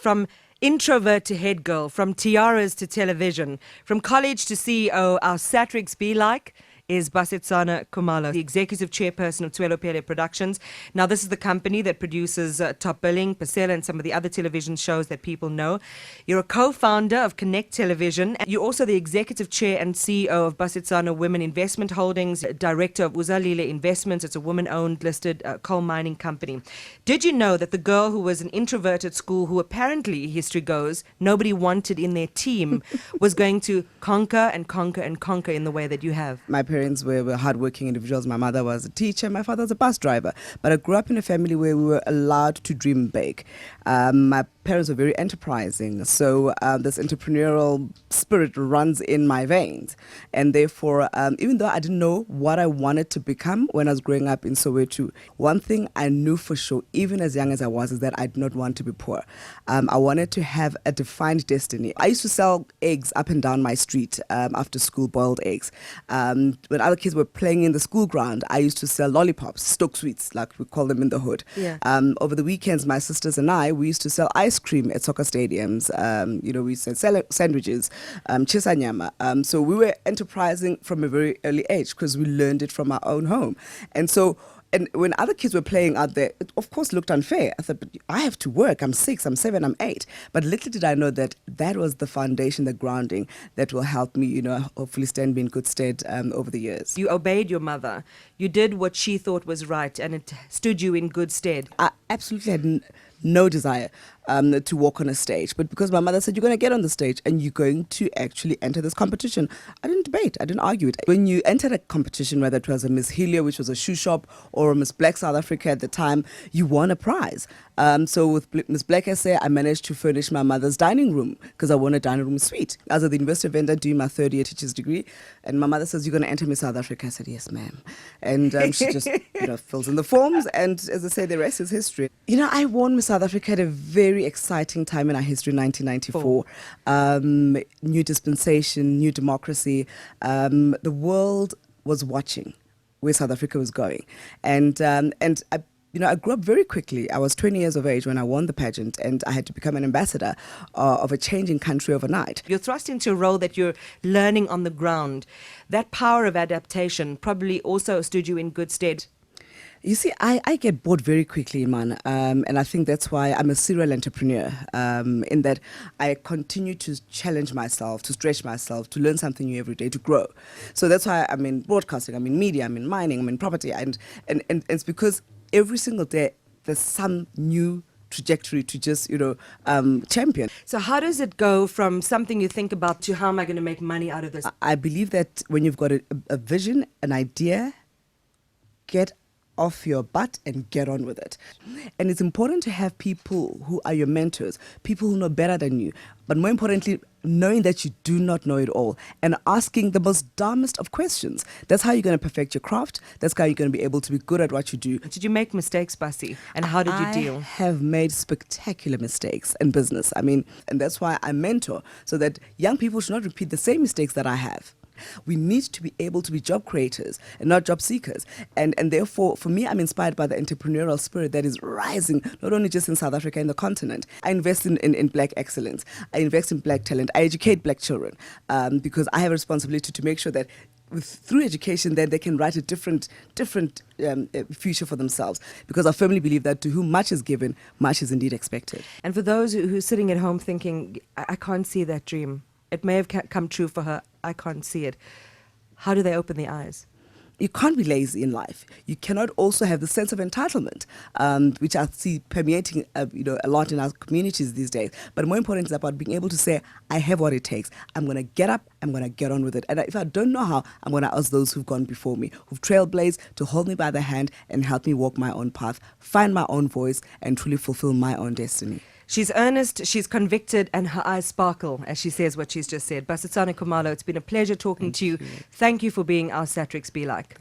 from introvert to head girl, from tiaras to television, from college to CEO, our Satrix be like is Basetsana Kumalo, the executive chairperson of Tswelopele Productions. Now, this is the company that produces Top Billing, Pasela, and some of the other television shows that people know. You're a co-founder of Connect Television. You're also the executive chair and CEO of Basetsana Women Investment Holdings, director of Uzalile Investments. It's a woman-owned listed coal mining company. Did you know that the girl who was an introvert at school, who apparently, history goes, nobody wanted in their team, was going to conquer and conquer and conquer in the way that you have? My parents were hardworking individuals. My mother was a teacher. My father was a bus driver. But I grew up in a family where we were allowed to dream big. My parents were very enterprising. So this entrepreneurial spirit runs in my veins. And therefore, even though I didn't know what I wanted to become when I was growing up in Soweto, one thing I knew for sure, even as young as I was, is that I did not want to be poor. I wanted to have a defined destiny. I used to sell eggs up and down my street after school, boiled eggs. When other kids were playing in the school ground, I used to sell lollipops, stoke sweets, like we call them in the hood. Yeah. Over the weekends, my sisters and I, we used to sell ice cream at soccer stadiums. We used to sell sandwiches, chisanyama. So we were enterprising from a very early age because we learned it from our own home. And when other kids were playing out there, it of course looked unfair. I thought, but I have to work. I'm 6, I'm 7, I'm 8. But little did I know that that was the foundation, the grounding that will help me, hopefully stand me in good stead over the years. You obeyed your mother. You did what she thought was right, and it stood you in good stead. I absolutely had no desire to walk on a stage. But because my mother said, you're going to get on the stage and you're going to actually enter this competition, I didn't debate. I didn't argue it. When you enter a competition, whether it was a Miss Helio, which was a shoe shop, or a Miss Black South Africa at the time, you won a prize. So with Miss Black SA, I managed to furnish my mother's dining room because I won a dining room suite. I was at the University of Venda doing my third year teacher's degree. And my mother says, you're going to enter Miss South Africa. I said, yes, ma'am. And she just fills in the forms. And as I say, the rest is history. I won Miss South Africa at a very exciting time in our history, 1994. New dispensation, new democracy. The world was watching where South Africa was going. And I grew up very quickly. I was 20 years of age when I won the pageant, and I had to become an ambassador of a changing country overnight. You're thrust into a role that you're learning on the ground. That power of adaptation probably also stood you in good stead. You see, I get bored very quickly, man, and I think that's why I'm a serial entrepreneur, in that I continue to challenge myself, to stretch myself, to learn something new every day, to grow. So that's why I'm in broadcasting, I'm in media, I'm in mining, I'm in property, and it's because every single day there's some new trajectory to just, champion. So how does it go from something you think about to how am I going to make money out of this? I believe that when you've got a vision, an idea, get off your butt and get on with it. And it's important to have people who are your mentors, people who know better than you, but more importantly, knowing that you do not know it all and asking the most dumbest of questions. That's how you're going to perfect your craft. That's how you're going to be able to be good at what you do. Did you make mistakes, Basi? And how did you deal? I have made spectacular mistakes in business. And that's why I mentor, so that young people should not repeat the same mistakes that I have. We need to be able to be job creators and not job seekers. And therefore, for me, I'm inspired by the entrepreneurial spirit that is rising, not only just in South Africa, in the continent. I invest in black excellence. I invest in black talent. I educate black children because I have a responsibility to make sure that through education, then they can write a different future for themselves. Because I firmly believe that to whom much is given, much is indeed expected. And for those who are sitting at home thinking, I can't see that dream. It may have come true for her. I can't see it. How do they open their eyes? You can't be lazy in life. You cannot also have the sense of entitlement, which I see permeating a lot in our communities these days. But more important is about being able to say, I have what it takes. I'm going to get up. I'm going to get on with it. And if I don't know how, I'm going to ask those who've gone before me, who've trailblazed, to hold me by the hand and help me walk my own path, find my own voice, and truly fulfill my own destiny. She's earnest, she's convicted, and her eyes sparkle as she says what she's just said. Basetsana Kumalo, it's been a pleasure talking to you. Thank you for being our Satrix Be Like.